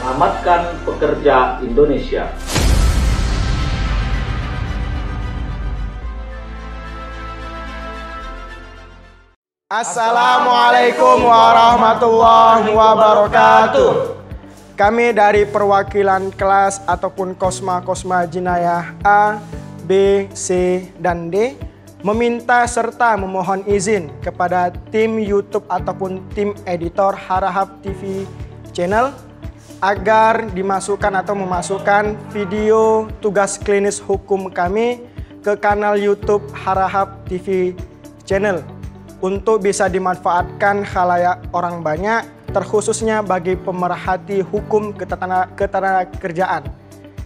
menyelamatkan pekerja Indonesia. Assalamualaikum warahmatullahi wabarakatuh. Kami dari perwakilan kelas ataupun Kosma Jinayah A, B, C, dan D meminta serta memohon izin kepada tim YouTube ataupun tim editor Harahap TV Channel agar dimasukkan atau memasukkan video tugas klinis hukum kami ke kanal YouTube Harahap TV Channel untuk bisa dimanfaatkan khalayak orang banyak, terkhususnya bagi pemerhati hukum ketenagakerjaan.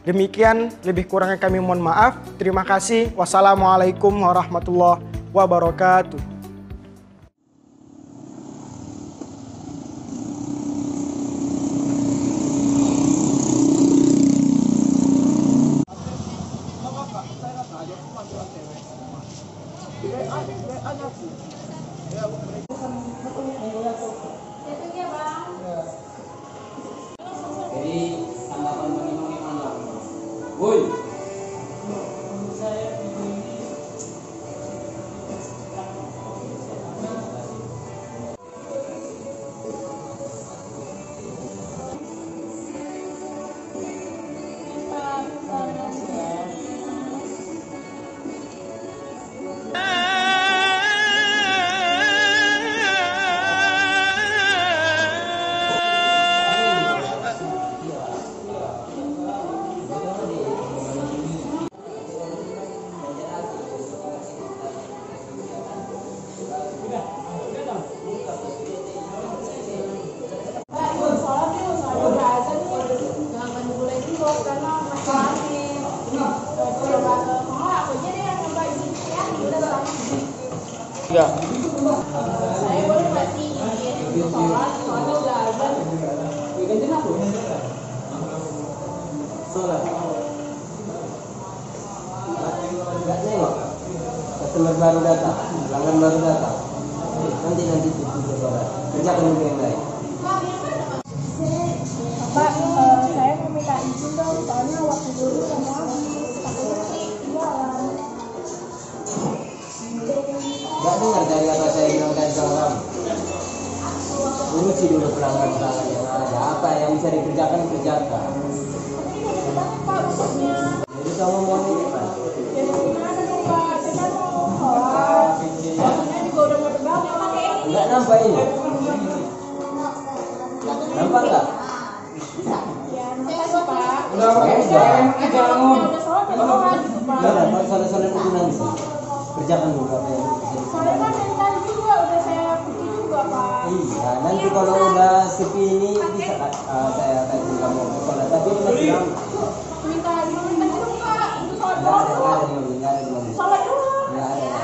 Demikian, lebih kurangnya kami mohon maaf. Terima kasih. Wassalamualaikum warahmatullahi wabarakatuh. Jadi tanggapan Bang Imam gimana? Woi. Ya. Saya boleh mati izin sholat, soalnya udah azan. Gantiin aku. Sholat. Enggak nengok. Customer baru datang, pelanggan baru datang. Nanti tutup sholat. Kerjakan dulu yang lain. Pak, saya mau minta izin dong, soalnya waktu dulu sama takutnya jualan. Enggak dengar dari apa saya bilang tadi sama kamu. Urusi dulu pelanggan yang ada. Apa yang bisa dikerjakan, kerjakan. Pak, maksudnya. Jadi kamu mau ini Pak? Jadi gimana dong Pak? Saya kan mau sholat. Waktunya juga udah mau terbang, ya Pak ya? Enggak nampak ini? Nampak enggak? Ya, makasih Pak. Udah Udah sholat, ya sholat gitu Pak. Udah, Pak, sholat itu nanti. Kerjakan dulu apa yang bisa Soalnya kan dikerjakan. dari tadi juga udah saya pergi juga Pak. Iya, nanti kalau udah sepi ini bisa saya kasih kamu sholat. Tapi ini masih lama. Minta dulu Pak, untuk sholat Enggak ada, dulu. enggak ada di mobil. Sholat dulu. Enggak ada.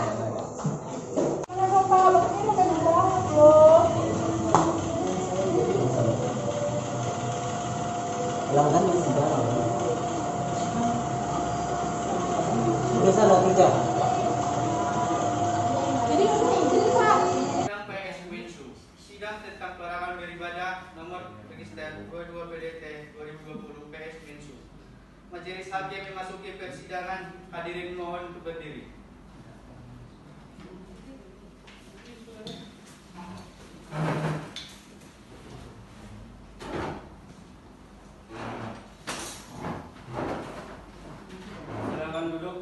Mana dong Pak, waktunya udah banyak banget loh. Pelanggan masih dalam. Udah sana kerja. Jadi udah izin Pak. Sidang PS Winsu. Sidang tentang pelarangan beribadah nomor register 22 PDT 2020 PS Winsu. Majelis Hakim memasuki persidangan. Hadirin mohon untuk berdiri. Silakan duduk.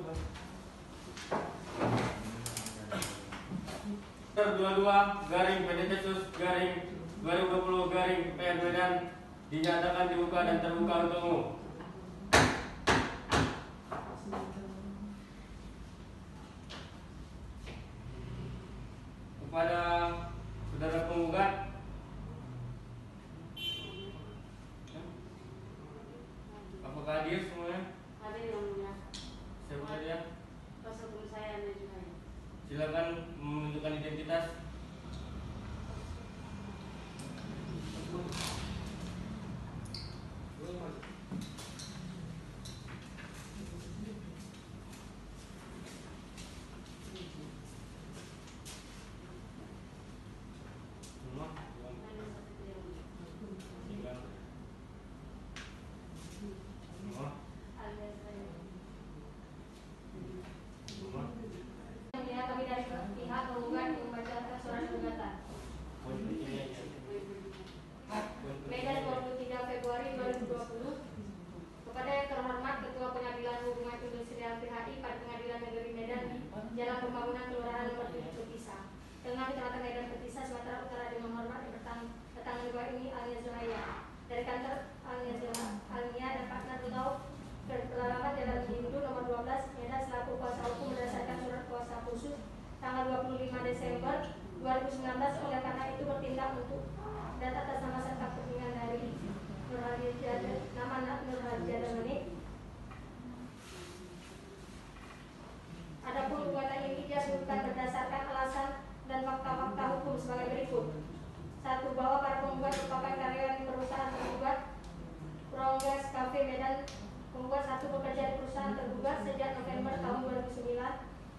22 garing PDT-Sus garing 2020 garing PN Medan dinyatakan dibuka dan terbuka untuk umum. Kepada saudara penggugat, apakah hadir semuanya? Hadir yang mulia. Siapa dia? Kuasa hukum saya Anda juga ya. Silakan menunjukkan identitas. Desember 2019. Oleh karena itu bertindak untuk dan atas nama serta kepentingan dari nama Nur Hadiah Menik. Adapun gugatan ini diajukan berdasarkan alasan dan fakta-fakta hukum sebagai berikut. 1. Bahwa para penggugat merupakan karyawan perusahaan penggugat Progress Cafe Medan. Penggugat 1 bekerja di perusahaan tergugat sejak November tahun 2019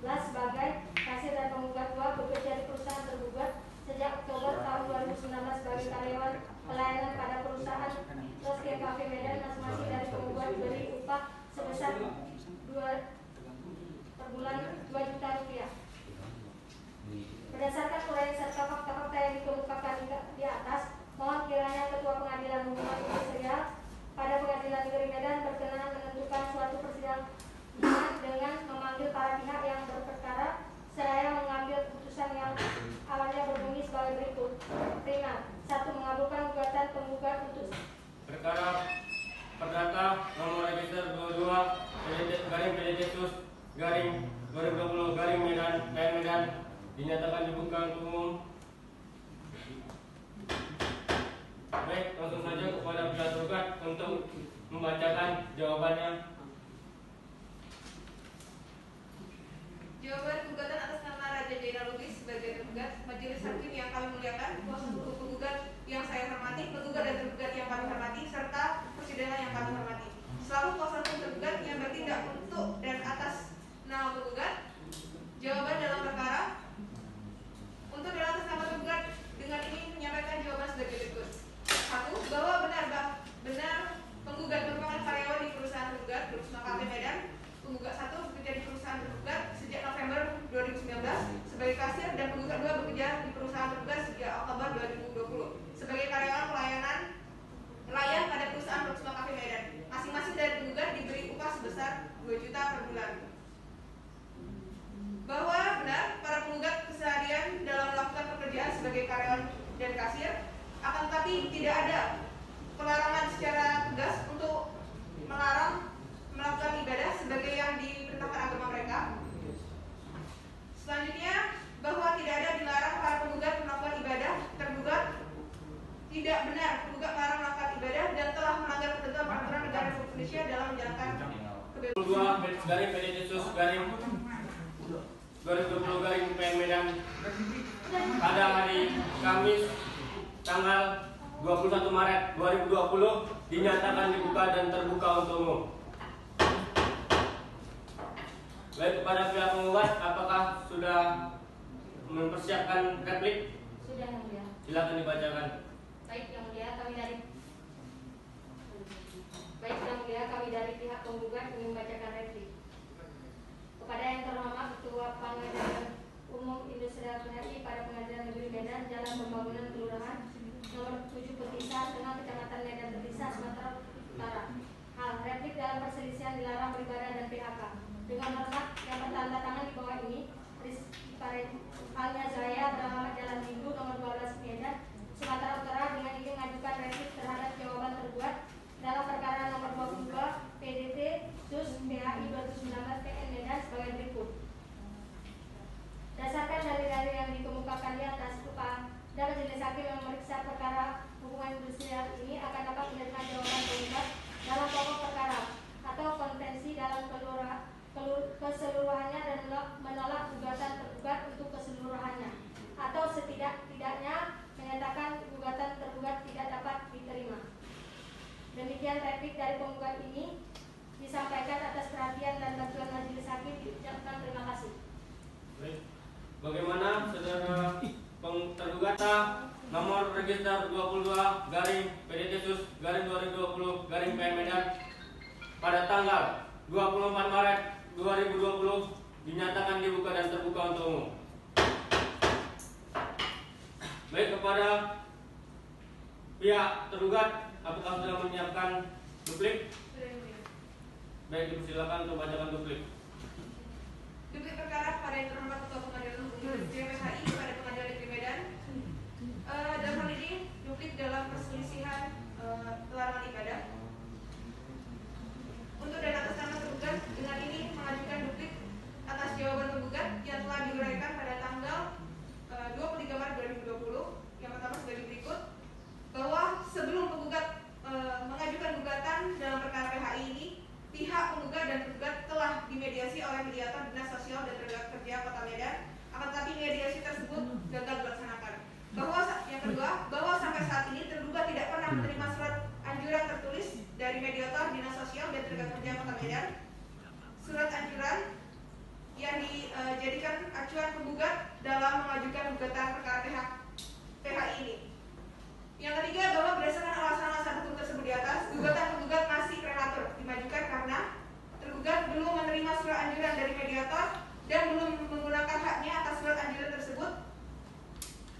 sebagai kasir, dan penggugat 2 bekerja di perusahaan tergugat sejak Oktober tahun 2019 sebagai karyawan pelayanan pada perusahaan Progress Cafe Medan. Masing-masing dari penggugat diberi upah sebesar 2 per bulan 2 juta rupiah. Berdasarkan uraian serta fakta-fakta yang dikemukakan di atas, mohon kiranya Ketua Pengadilan Hukuman Industrial pada Pengadilan Negeri Medan berkenan menentukan suatu persidangan dengan memanggil para pihak yang berperkara seraya mengambil keputusan yang awalnya berbunyi sebagai berikut. Prima, 1. Mengabulkan gugatan penggugat untuk perkara perdata nomor register 22 PDT-Sus garing 2020 garing Medan Medan dinyatakan dibuka untuk umum. Baik, langsung saja kepada pihak tergugat untuk membacakan jawabannya. Jawaban gugatan atas nama Raja Jaina Lubis sebagai tergugat. Majelis hakim yang kami muliakan, kuasa hukum penggugat yang saya hormati, penggugat dan tergugat yang kami hormati, serta persidangan yang kami hormati. Selaku kuasa hukum tergugat yang bertindak untuk dan atas nama penggugat, jawaban dalam perkara untuk dan atas nama tergugat dengan ini menyampaikan jawaban sebagai berikut. 1. Bahwa benar penggugat merupakan karyawan di perusahaan tergugat Progress Cafe Medan. Penggugat 1 bekerja di perusahaan tergugat sejak November 2019 sebagai kasir, dan penggugat 2 bekerja di perusahaan tergugat sejak Oktober 2020 sebagai karyawan pelayan pada perusahaan Progress Cafe Medan. Masing-masing dari penggugat diberi upah sebesar 2 juta per bulan. Bahwa benar para penggugat keseharian dalam melakukan pekerjaan sebagai karyawan dan kasir, akan tetapi tidak ada pelarangan secara tegas untuk melarang melakukan ibadah sebagai yang diperintahkan agama mereka. Selanjutnya, bahwa tidak ada dilarang para penggugat melakukan ibadah. Tergugat tidak benar penggugat melarang melakukan ibadah dan telah melanggar ketentuan peraturan negara Republik Indonesia dalam menjalankan kebebasan. 2 garing PDT-Sus garing 2020 garing PN Medan pada hari Kamis tanggal 21 Maret 2020 dinyatakan dibuka dan terbuka untuk umum. Baik, kepada pihak penggugat, apakah sudah mempersiapkan replik? Sudah, Yang Mulia. Silakan dibacakan. Baik, Yang Mulia, kami dari pihak penggugat ingin membacakan replik. Kepada yang terhormat Ketua Pengadilan Umum Industrial PHI pada Pengadilan Negeri Medan, Jalan Pembangunan Kelurahan nomor 7 Petisa, Tengah, Kecamatan Medan Petisa, Sumatera Utara. Hal replik dalam perselisihan dilarang beribadah dan PHK. Dengan hormat yang bertanda tangan di bawah ini, Rizky Alnya Zaya beralamat Jalan Minggu nomor 12 Medan, Sumatera Utara, dengan ini mengajukan replik terhadap jawaban tergugat dalam perkara nomor 22 PDT Sus PHI 2019 PN Medan sebagai berikut. Dasarkan dalil-dalil yang dikemukakan di atas, dan majelis hakim yang memeriksa perkara hubungan industrial ini akan dapat menerima jawaban penggugat dalam pokok perkara atau kontensi dalam keseluruhannya dan menolak gugatan tergugat untuk keseluruhannya, atau setidak-tidaknya menyatakan gugatan tergugat tidak dapat diterima. Demikian replik dari penggugat ini disampaikan atas perhatian dan bantuan majelis hakim, diucapkan terima kasih. Baik. Bagaimana saudara tergugat nomor register 22 garing PDT-Sus garing 2020 garing PN Medan pada tanggal 24 Maret 2020 dinyatakan dibuka dan terbuka untuk umum. Baik, kepada pihak tergugat, apakah sudah menyiapkan duplik? Baik, dipersilakan untuk bacakan duplik. Duplik perkara pada yang terhormat Ketua Pengadilan Umum JPHI pada Pengadilan Negeri Medan. Dalam hal ini duplik dalam perselisihan pelarangan ibadah. Untuk dan atas nama tergugat, dengan ini mengajukan duplik atas jawaban tergugat yang telah diuraikan pada tanggal Tenaga Kerja Kota Medan surat anjuran yang dijadikan acuan penggugat dalam mengajukan gugatan perkara PHI ini. Yang ketiga, bahwa berdasarkan alasan-alasan hukum tersebut di atas, gugatan penggugat masih prematur dimajukan karena tergugat belum menerima surat anjuran dari mediator dan belum menggunakan haknya atas surat anjuran tersebut.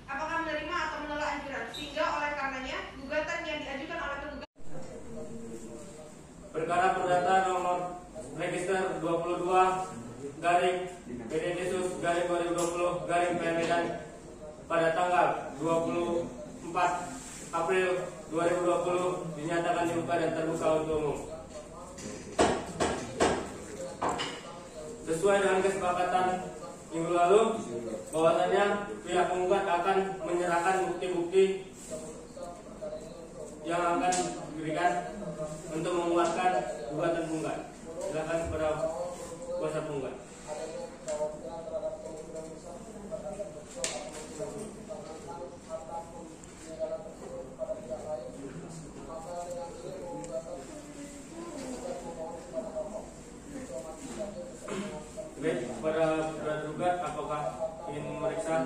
Apakah menerima atau menolak anjuran, sehingga oleh karenanya gugatan yang diajukan oleh penggugat Perkara perdata nomor register 22 garing PDT Sus garing 2020 garing PM Medan pada tanggal 24 April 2020 dinyatakan dibuka dan terbuka untuk umum. Sesuai dengan kesepakatan minggu lalu, bahwasannya pihak penggugat akan menyerahkan bukti-bukti yang akan diberikan untuk menguatkan gugatan penggugat. Silakan kepada kuasa penggugat. Baik, kepada tergugat, apakah ingin memeriksa?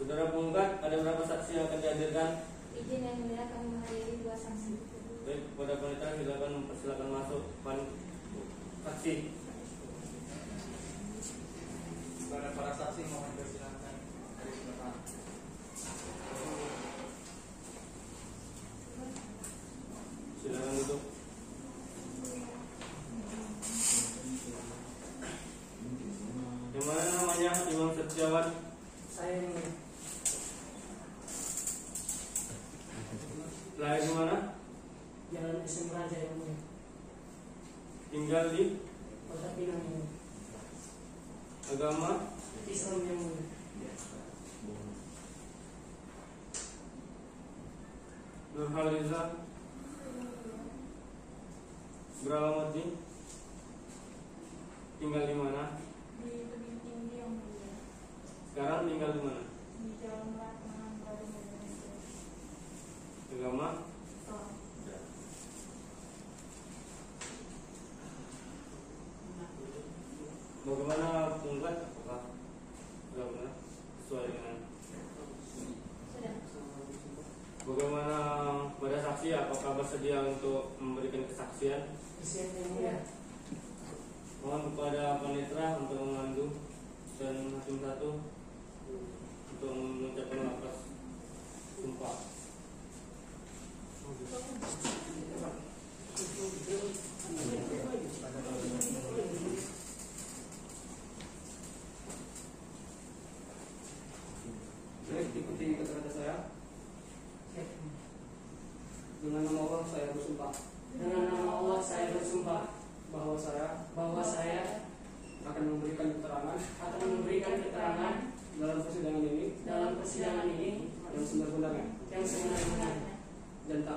Saudara penggugat, ada berapa saksi yang akan dihadirkan? Izin yang mulia, kami menghadiri 2 saksi. Baik, kepada panitia silakan mempersilakan masuk saksi. Kepada para saksi mohon dipersilakan dari belakang. Silakan duduk. Yang mana namanya Imam Setiawan? Saya ini Lahir di mana? Jalan SM Raja yang mulia, Tinggal di Kota Pinang ini, agama? Islam yang mulia. Nurhaliza beralamat di? Tinggal di mana? Di Tebing Tinggi yang mulia, Sekarang tinggal di mana? di Jalan Lapangan Baru Indonesia. Agama? Islam. Bagaimana penggugat? Apakah sudah benar sesuai dengan? Bagaimana pada saksi? Apakah bersedia untuk memberikan kesaksian? Islam yang mulia. Mohon kepada panitera untuk memandu dan hakim satu untuk mengucapkan lafaz sumpah. Baik, ikuti kata-kata saya. Dengan nama Allah saya bersumpah. Dengan nama Allah saya bersumpah Bahwa saya akan memberikan keterangan dalam persidangan ini yang sebenar-benarnya dan tak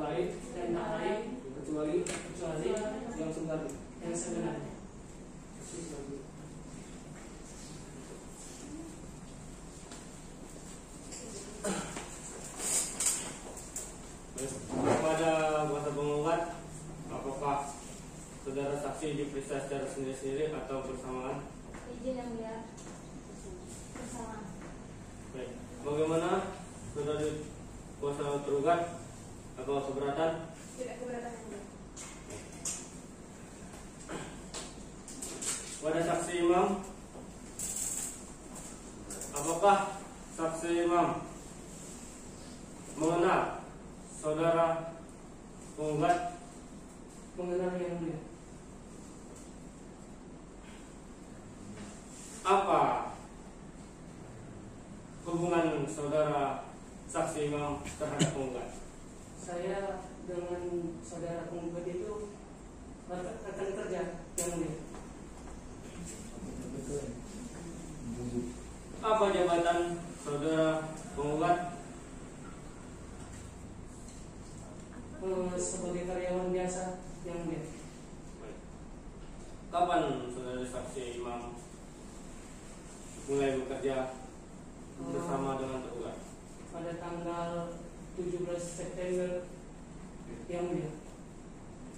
lain kecuali yang sebenarnya. Kepada kuasa penggugat, apakah saudara saksi diperiksa secara sendiri-sendiri atau bersamaan? Izin yang mulia, bersama. Baik. Bagaimana saudara kuasa tergugat? Apa keberatan? tidak keberatan yang mulia. Pada saksi imam, apakah saksi imam mengenal saudara penggugat? mengenal yang mulia. Apa hubungan saudara saksi Imam terhadap penggugat? Saya dengan saudara penggugat itu rekan kerja yang mulia. Apa jabatan saudara penggugat? Sebagai karyawan biasa yang mulia. Kapan saudara saksi Imam mulai bekerja bersama dengan tergugat? Pada tanggal 17 September yang mulia.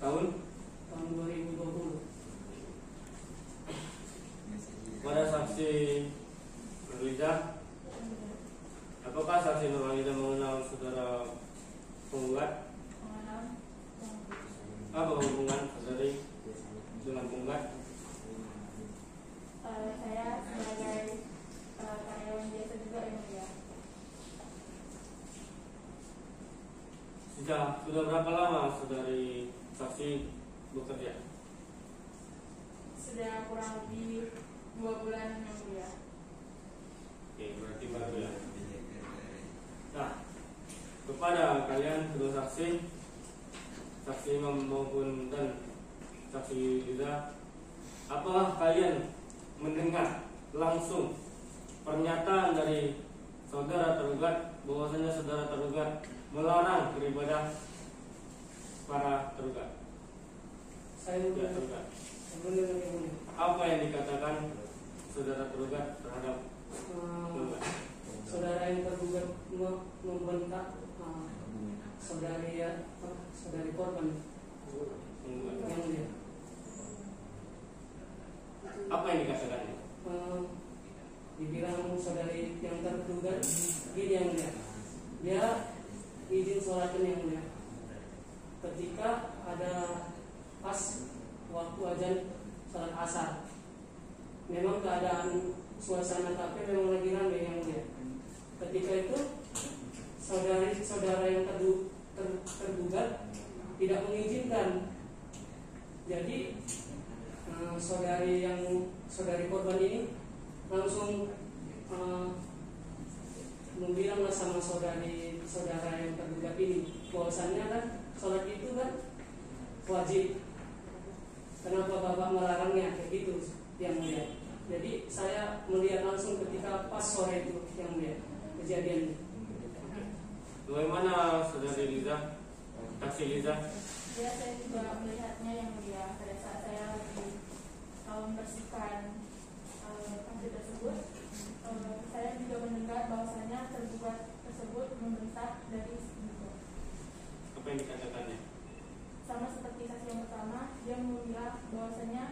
Tahun 2020. Pada saksi Nurliza, apakah saksi Nurliza mengenal saudara penggugat? Apa hubungan saudari dengan penggugat? Saya sebagai karyawan biasa juga yang mulia. Sudah berapa lama saudari saksi bekerja? Sudah kurang lebih 2 bulan yang mulia. Oke, berarti baru ya. Nah, kepada kalian kedua saksi Imam maupun dan saksi Liza, apakah kalian mendengar langsung pernyataan dari saudara tergugat bahwasanya saudara tergugat melarang beribadah para tergugat? Saya Ya, tergugat. mendengar yang mulia. Apa yang dikatakan saudara tergugat terhadap tergugat? Saudara yang tergugat membentak saudari korban yang mulia. Apa yang dikatakan? Dibilang saudari yang tergugat gini yang mulia, dia izin sholatkan yang mulia ketika ada pas waktu azan sholat asar. Memang keadaan suasana kafe memang lagi ramai yang mulia. Ketika itu saudara yang tergugat tidak mengizinkan. Jadi saudari korban ini langsung membilanglah sama saudara yang tergugat ini bahwasannya kan sholat itu kan wajib. Kenapa bapak melarangnya kayak gitu yang mulia? Jadi saya melihat langsung ketika pas sore itu yang mulia kejadian. Bagaimana saudari Liza, saksi Liza? Ya, saya juga melihatnya yang mulia pada saat saya lagi membersihkan kafe tersebut. Saya juga mendengar bahwasanya tergugat tersebut membentak dari sebelumnya. Apa yang dikatakannya? Sama seperti saksi yang pertama, dia membilang bahwasanya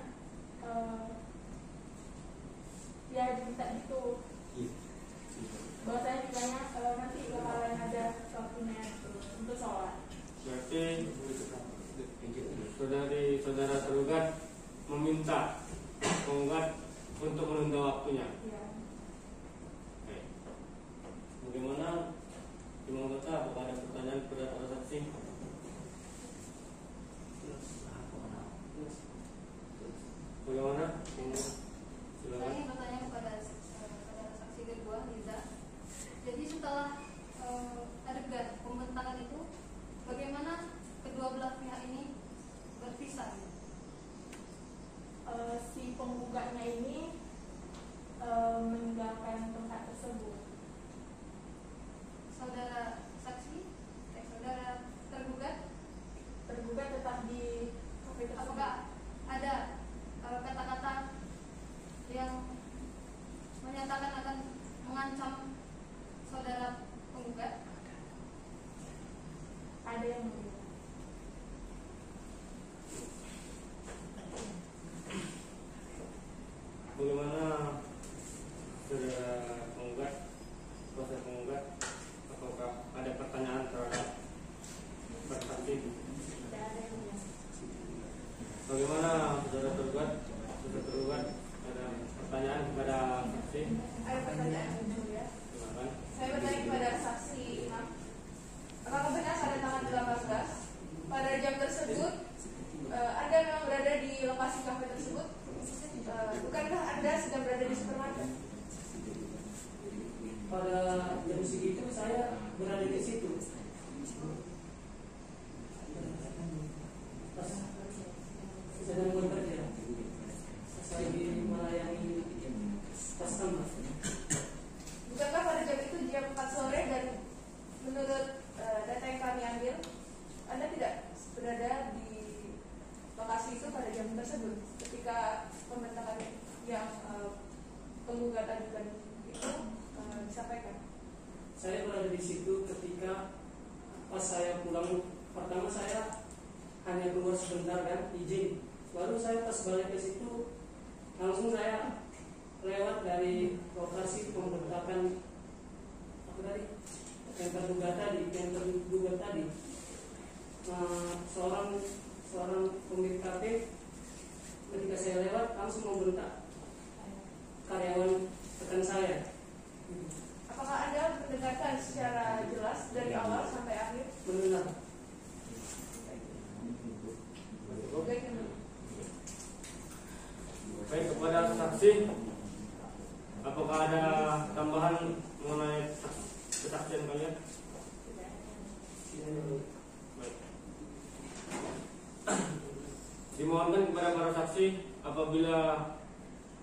ya diminta itu. Bahwasanya ditanya nanti bakalan ada waktunya untuk sholat. Berarti saudara tergugat meminta penggugat untuk menunda waktunya. Ya. Oke. Bagaimana Imam Kota? Apakah ada pertanyaan kepada para saksi? Bagaimana? Silakan. Saya ingin bertanya kepada saksi kedua, Liza. Jadi setelah adegan pembentangan itu, bagaimana kedua belah pihak ini berpisah? Si penggugatnya ini meninggalkan tempat tersebut. Saudara saksi, saudara tergugat tetap di kafe tersebut. apakah ada kata-kata yang menyatakan akan mengancam saudara penggugat? Ada yang mulia. Bagaimana saudara penggugat, proses penggugat? Apakah ada pertanyaan terhadap saksi? Tidak ada yang mulia. Bagaimana saudara tergugat? Ada pertanyaan kepada saksi? Ada pertanyaan yang mulia. Silakan. Saya bertanya kepada saksi Imam, apakah benar pada tanggal 18 pada jam tersebut Anda memang berada di lokasi kafe tersebut? Bukankah Anda sedang berada di supermarket? tersebut ketika pembentangan yang penggugat ajukan itu disampaikan? Saya berada di situ ketika pas saya pulang. Pertama saya hanya keluar sebentar kan, izin. Lalu saya pas balik ke situ langsung saya lewat dari lokasi pembentangan apa tadi yang terduga tadi. Seorang pemilik kafe ketika saya lewat langsung membentak karyawan rekan saya. Apakah Anda mendengarkan secara jelas dari awal sampai akhir? Mendengar. Baik, kepada saksi, apakah ada tambahan mengenai kesaksian kalian? Baik. Dimohonkan kepada para saksi apabila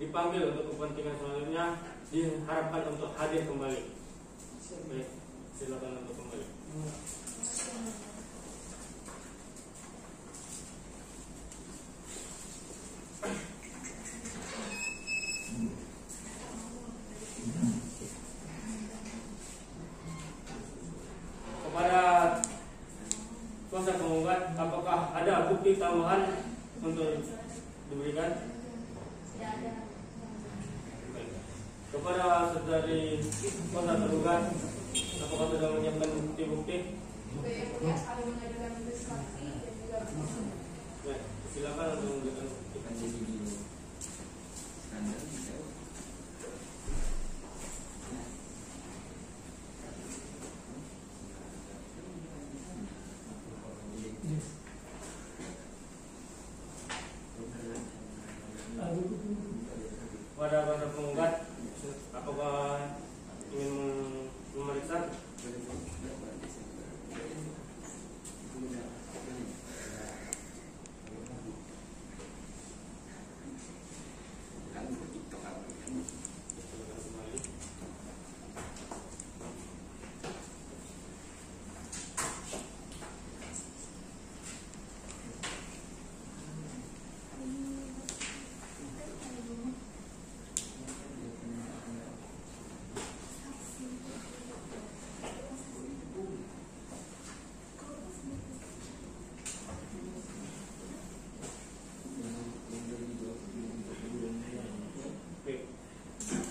dipanggil untuk kepentingan selanjutnya diharapkan untuk hadir kembali. Baik, silakan untuk kembali. Kepada kuasa penggugat, apakah ada bukti tambahan untuk diberikan? Tidak ada. Baik. Kepada saudari kuasa tergugat, apakah sudah menyiapkan bukti-bukti? Yang mulia, kami mengajukan saksi dan juga Baik, silakan untuk memberikan bukti. Pada kuasa penggugat, apakah ingin memeriksa?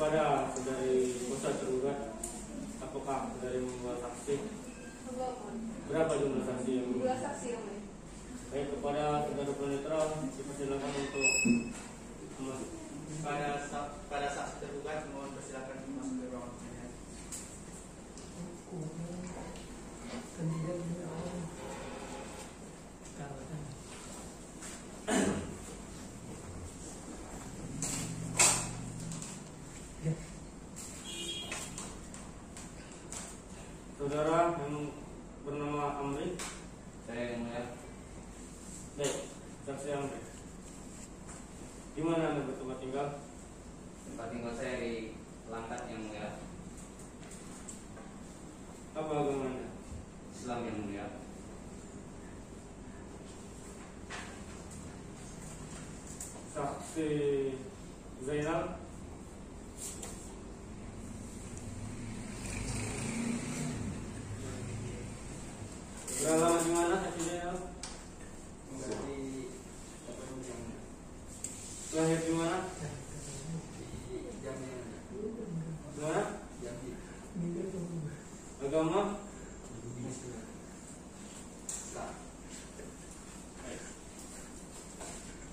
Pada saudari kuasa tergugat, apakah saudari membawa saksi? Berapa jumlah saksi yang dua saksi yang mulia. Baik, kepada saudara penetral dipersilakan untuk masuk. Pada saksi tergugat mohon persilakan masuk ke ruangan pemeriksaan. Saudara yang bernama Amri. Saya yang mulia. Baik, saksi Amri. Di mana Anda bertempat tinggal? Tempat tinggal saya di Langkat yang mulia. Apa agama Anda? Islam yang mulia. Saksi Zainal. Beralamat di mana saksi Zainal? Lahir di mana? Di mana? Agama?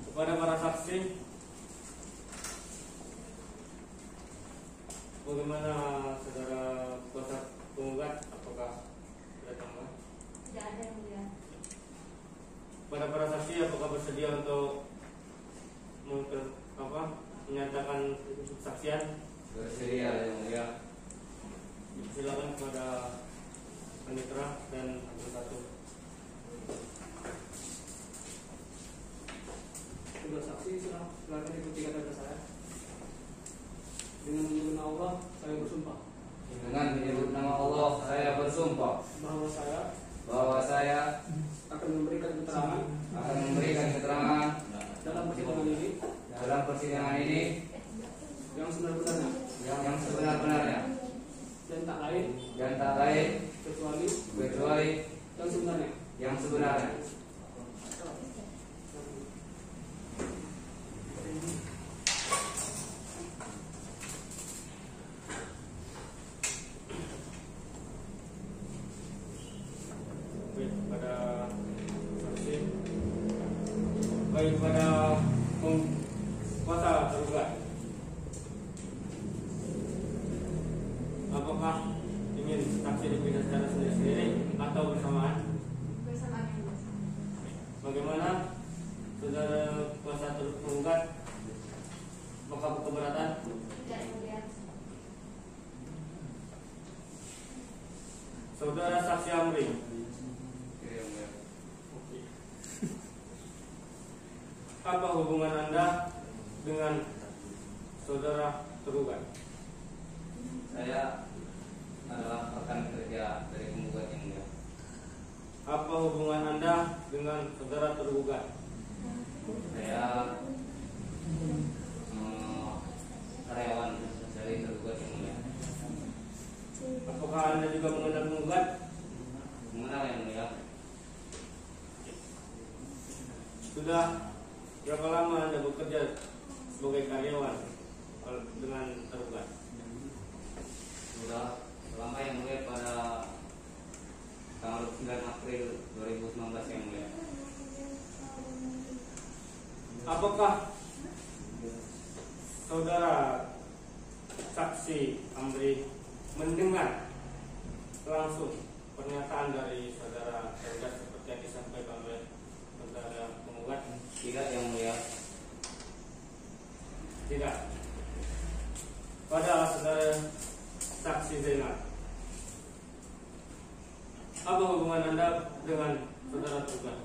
Kepada para saksi, bagaimana saudara kuasa penggugat? Apakah ada tambahan? Tidak ada yang mulia. Pada para saksi, apakah bersedia untuk menyatakan kesaksian? Bersedia yang mulia. Silakan kepada panitera dan satu. Kedua saksi silakan ikuti kata saya. Dengan menyebut nama Allah, saya bersumpah. Dengan menyebut nama Allah, saya bersumpah bahwa saya akan memberikan keterangan dalam dalam persidangan persidangan ini yang sebenar-benarnya yang sebenar-benarnya dan tak lain kecuali yang sebenarnya. yang sebenarnya. Baik pada kuasa tergugat, apakah ingin saksi diperiksa secara sendiri-sendiri atau bersamaan? Bersamaan yang biasa. Bagaimana saudara kuasa tergugat? Apakah keberatan? Tidak, yang mulia. Saudara saksi Amri, apa hubungan Anda dengan saudara tergugat? Saya adalah rekan kerja dari penggugat yang mulia. Apa hubungan Anda dengan saudara tergugat? Saya karyawan dari tergugat yang mulia. Apakah Anda juga mengenal penggugat? Mengenal yang mulia. Sudah berapa lama Anda bekerja sebagai karyawan dengan tergugat? Sudah lama yang mulia, pada tanggal 9 April 2019 yang mulia. Apakah saudara saksi Amri mendengar langsung pernyataan dari saudara tergugat seperti yang disampaikan oleh saudara penggugat? Tidak yang mulia. Tidak. Pada saudara saksi Zainal, apa hubungan Anda dengan saudara tergugat?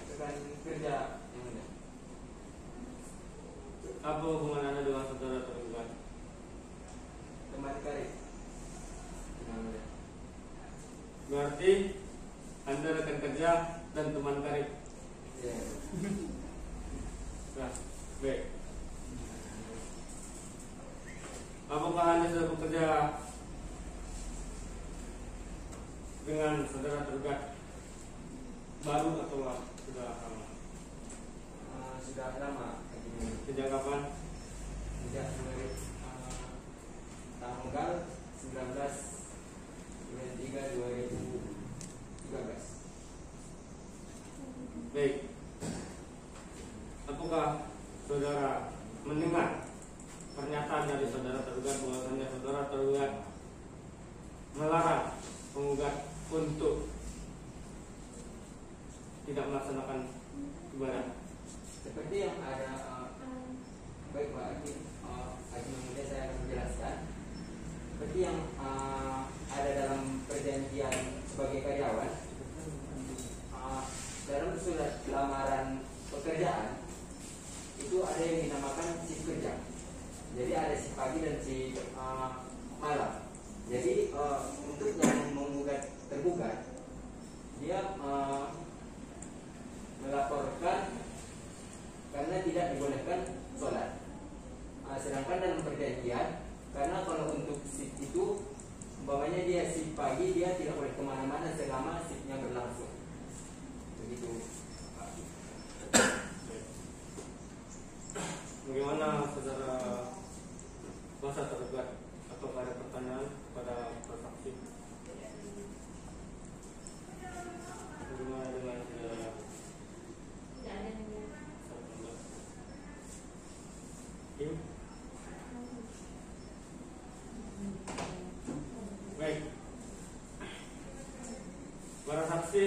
Rekan kerja yang mulia. Apa hubungan Anda dengan saudara tergugat? Teman karib yang mulia. Berarti Anda rekan kerja dan teman karib. Ya. Nah, baik. Apakah Anda sudah bekerja dengan saudara tergugat baru atau sudah lama? Sudah lama. Sejak kapan? Sejak dari tanggal 19 bulan 3 2013. Baik. Apakah saudara mendengar pernyataan dari saudara tergugat bahwasanya saudara tergugat melarang penggugat untuk tidak melaksanakan ibadah? Seperti yang ada, baik Pak Hakim, kemudian saya akan menjelaskan. Seperti yang ada dalam perjanjian sebagai karyawan, dalam surat lamaran pekerjaan itu ada yang dinamakan shift kerja. Jadi ada shift pagi dan shift malam. Jadi untuk yang menggugat tergugat, dia melaporkan karena tidak dibolehkan sholat. Sedangkan dalam perjanjian, karena kalau untuk shift itu, umpamanya dia shift pagi, dia tidak boleh kemana-mana selama shiftnya berlangsung. Begitu. Bagaimana saudara kuasa tergugat? Apakah ada pertanyaan kepada saksi? Bagaimana dengan saudara? Tidak ada yang mulia. Kim? Baik. Para saksi,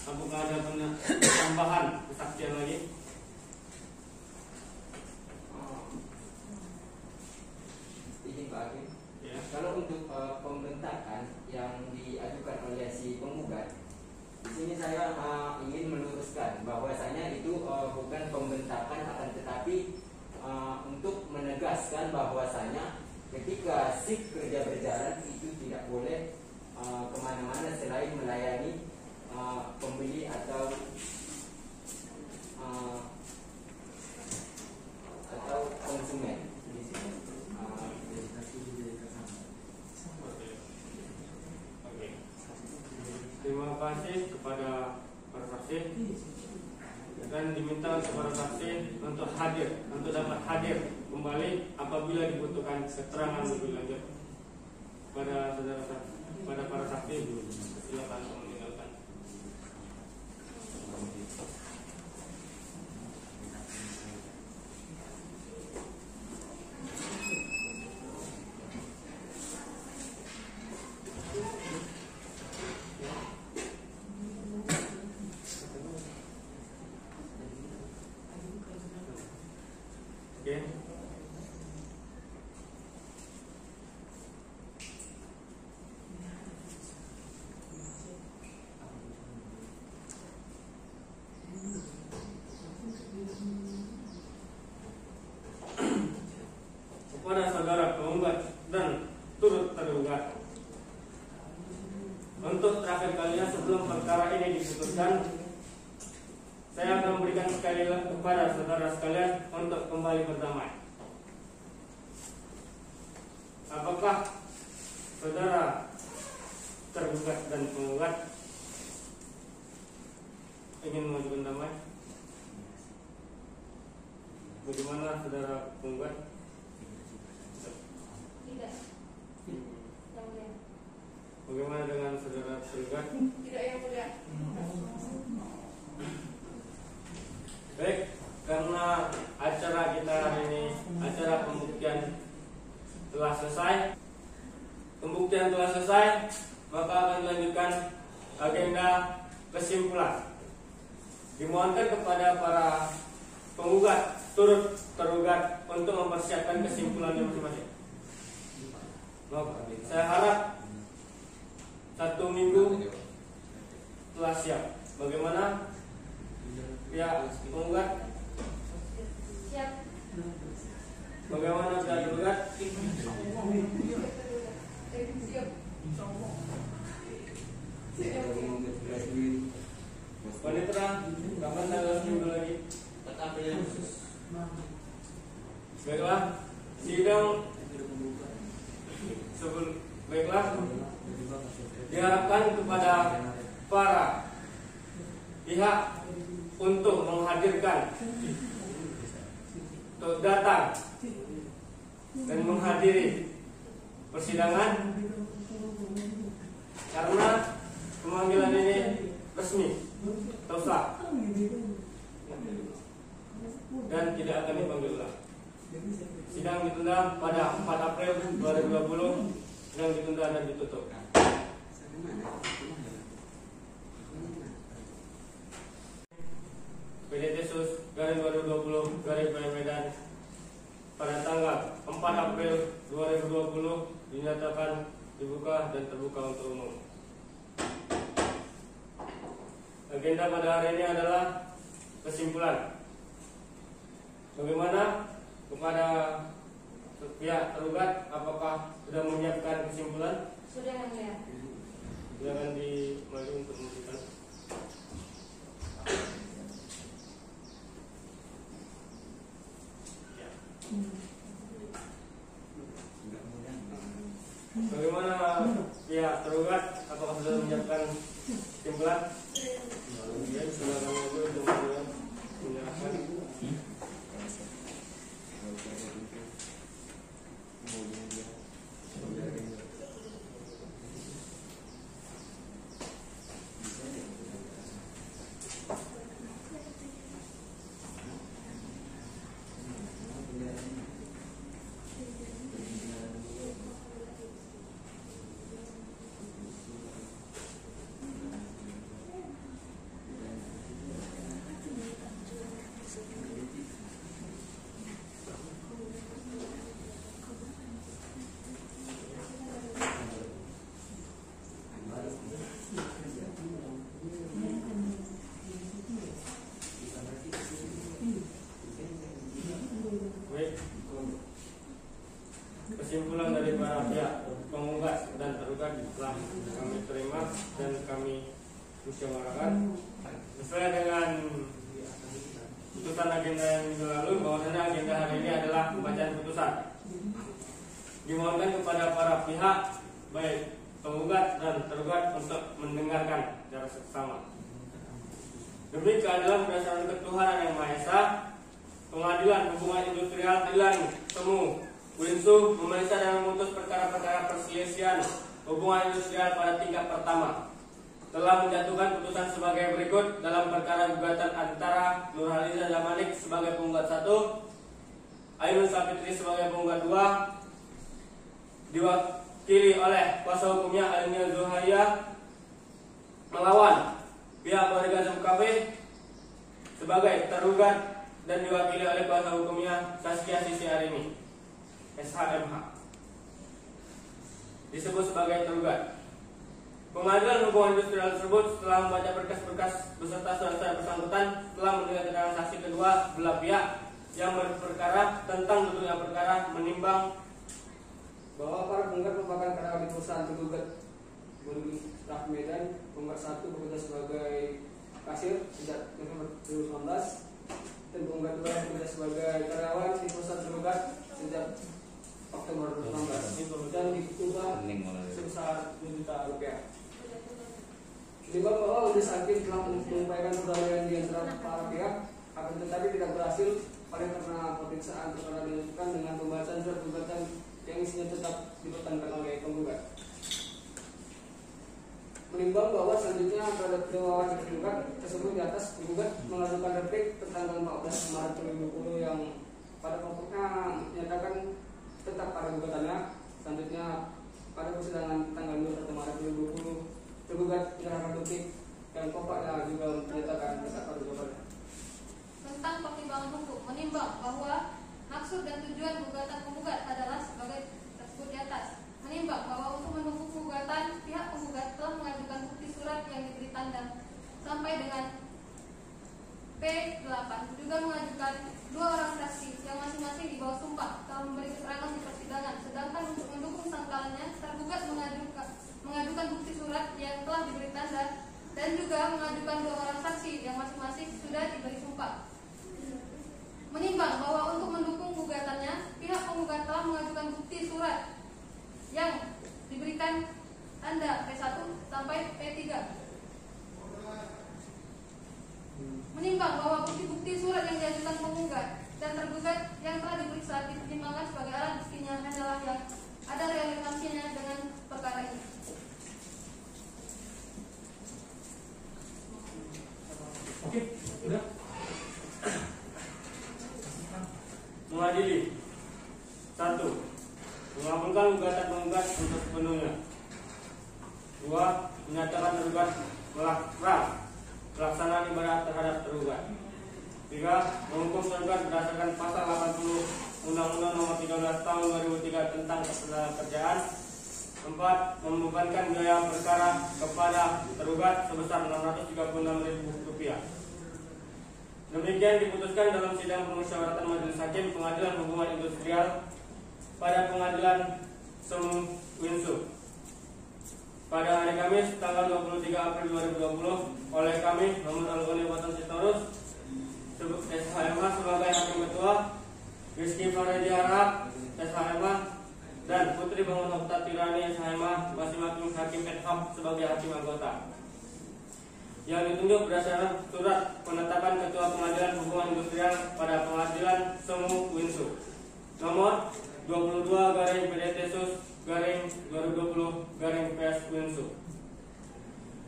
apakah ada tambahan kesaksian lagi? Izin Pak Hakim. Ya. Kalau untuk pembentangan yang diajukan oleh si penggugat, di sini saya ingin meluruskan bahwasanya itu bukan pembentakan, akan tetapi untuk menegaskan bahwasanya ketika shift kerja berjalan itu tidak boleh kemana-mana selain melayani pembeli atau kasih kepada para saksi dan diminta kepada saksi untuk dapat hadir kembali apabila dibutuhkan keterangan lebih lanjut pada para saksi. Silakan meninggalkan. Oke. Kepada saudara penggugat dan turut tergugat, untuk terakhir kalinya sebelum perkara ini diputuskan, saya akan memberikan sekali lagi kepada saudara sekalian untuk kembali berdamai. Apakah saudara tergugat dan penggugat ingin mengajukan damai? Bagaimana saudara penggugat? Tidak. Yang mulia. Bagaimana dengan saudara tergugat? Tidak, yang mulia. Baik, karena acara kita hari ini, acara pembuktian telah selesai. Pembuktian telah selesai, maka akan dilanjutkan agenda kesimpulan. Dimohonkan kepada para penggugat turut tergugat untuk mempersiapkan kesimpulannya masing-masing. Saya harap 1 minggu telah siap. Bagaimana pihak penggugat? Siap. Bagaimana pihak tergugat? Panitera, kapan tanggal seminggu lagi? Baiklah, sidang baiklah, diharapkan kepada para pihak untuk menghadirkan, untuk datang dan menghadiri persidangan, karena pemanggilan ini resmi atau sah dan tidak akan dipanggil ulang. Sidang ditunda pada 4 April 2020. Sidang ditunda dan ditutup. PDT-SUS garing 2020 garing PM Medan pada tanggal 4 April 2020 dinyatakan dibuka dan terbuka untuk umum. Agenda pada hari ini adalah kesimpulan. Bagaimana kepada pihak tergugat, apakah sudah menyiapkan kesimpulan? Sudah, yang mulia. Silakan dimaju untuk memberikan. Bagaimana pihak tergugat, apakah sudah menyiapkan kesimpulan? Ya, silakan maju untuk menyerahkan. Kesimpulan dari para pihak penggugat dan tergugat telah kami terima dan kami musyawarahkan sesuai dengan putusan agenda yang minggu lalu, bahwasanya agenda hari ini adalah pembacaan putusan. Dimohonkan kepada para pihak, baik penggugat dan tergugat untuk mendengarkan secara seksama. Demi keadilan berdasarkan ketuhanan yang Maha Esa, Pengadilan Hubungan Industrial Dilan Semu Winsu memeriksa dan memutus perkara-perkara perselisihan hubungan industrial pada tingkat pertama. Telah menjatuhkan putusan sebagai berikut dalam perkara gugatan antara Nurhaliza Zamanik sebagai penggugat 1, Ainun Sapitri sebagai penggugat 2, diwakili oleh kuasa hukumnya Alinil Zuhaya melawan pihak Borega Zemkabe sebagai tergugat dan diwakili oleh kuasa hukumnya Saskia Sisi Arini SHMH disebut sebagai tergugat. Pengadilan hubungan industrial tersebut setelah membaca berkas-berkas beserta surat-surat bersangkutan telah mendengar keterangan saksi kedua belah pihak yang berperkara tentang duduknya perkara, menimbang bahwa para penggugat merupakan karyawan di perusahaan tergugat Staf Medan. Penggugat 1 bekerja sebagai kasir sejak November 2019 dan penggugat 2 bekerja sebagai karyawan di perusahaan tergugat sejak Oktober 2019 dan diubah sebesar Rp2 juta. Menimbang bahwa majelis hakim telah mengupayakan perdamaian di antara para pihak, akan tetapi tidak berhasil oleh karena pemeriksaan perkara dilakukan dengan pembahasan surat gugatan yang isinya tetap dipertahankan oleh penggugat. Menimbang bahwa selanjutnya terhadap dua wajib tergugat tersebut di atas, penggugat mengajukan replik tanggal 14 Maret 2020 yang pada pokoknya menyatakan tetap pada gugatannya. Selanjutnya pada persidangan tanggal 21 Maret 2020 tergugat menyerahkan bukti dan pokoknya juga menyatakan tetap pada gugatannya. Tentang pertimbangan hukum, menimbang bahwa maksud dan tujuan gugatan penggugat adalah sebagai tersebut di atas. Menimbang bahwa untuk mendukung gugatan, pihak penggugat telah mengajukan bukti surat yang diberi tanda sampai dengan P8, juga mengajukan 2 orang saksi yang masing-masing di bawah sumpah telah memberi keterangan di persidangan. Sedangkan untuk mendukung sangkalannya, tergugat mengajukan bukti surat yang telah diberi tanda dan juga mengajukan 2 orang saksi yang masing-masing sudah diberi sumpah. Menimbang bahwa untuk mendukung gugatannya, pihak penggugat telah mengajukan bukti surat yang diberikan tanda P1 sampai P3. Menimbang bahwa bukti-bukti surat yang diajukan penggugat dan tergugat yang telah diperiksa dipertimbangkan sebagai alat buktinya adalah yang ada relevansinya dengan perkara ini. Oke, sudah. Mengadili 1. Mengabulkan gugatan penggugat untuk sepenuhnya. 2. Menyatakan tergugat melanggar pelaksanaan ibadah terhadap tergugat. 3. Menghukum tergugat berdasarkan pasal 80 Undang-Undang Nomor 13 Tahun 2003 tentang Ketenagakerjaan. 4. Membebankan biaya perkara kepada tergugat sebesar Rp636.000. Demikian diputuskan dalam sidang permusyawaratan majelis hakim Pengadilan Hubungan Industrial pada Pengadilan Semu Winsu pada hari Kamis tanggal 23 April 2020 oleh kami Muhammad Al-Ghani Batan Sitorus SHMH sebagai hakim ketua, Rizky Faredi Harap SHMH dan Putri Bangun Hokta Tirani SHMH masing-masing hakim ad hoc sebagai hakim anggota yang ditunjuk berdasarkan surat penetapan Ketua Pengadilan Hubungan Industrial pada Pengadilan Semu Winsu nomor 22/PDT/2020/PS Winsu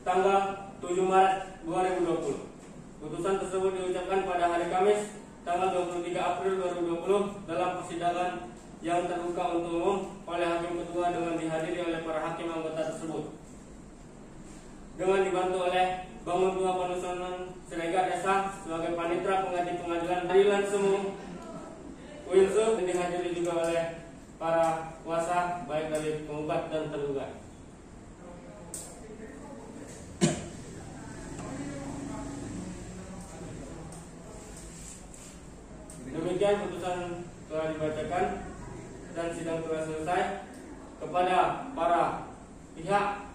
tanggal 7 Maret 2020. Putusan tersebut diucapkan pada hari Kamis tanggal 23 April 2020 dalam persidangan yang terbuka untuk umum oleh hakim ketua dengan dihadiri oleh para hakim anggota tersebut dengan dibantu oleh Bangun Tua Panusunan Siregar Esa sebagai panitera pengganti Pengadilan Semu Winsu dan dihadiri juga oleh para kuasa baik dari penggugat dan tergugat. Demikian putusan telah dibacakan dan sidang telah selesai. Kepada para pihak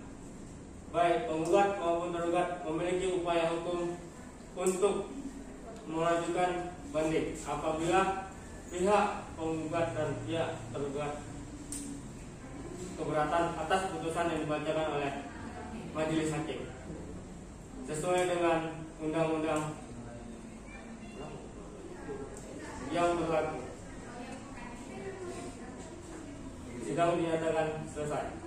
baik penggugat maupun tergugat memiliki upaya hukum untuk mengajukan banding apabila pihak penggugat dan pihak tergugat keberatan atas putusan yang dibacakan oleh majelis hakim sesuai dengan undang-undang yang berlaku. Sidang dinyatakan selesai.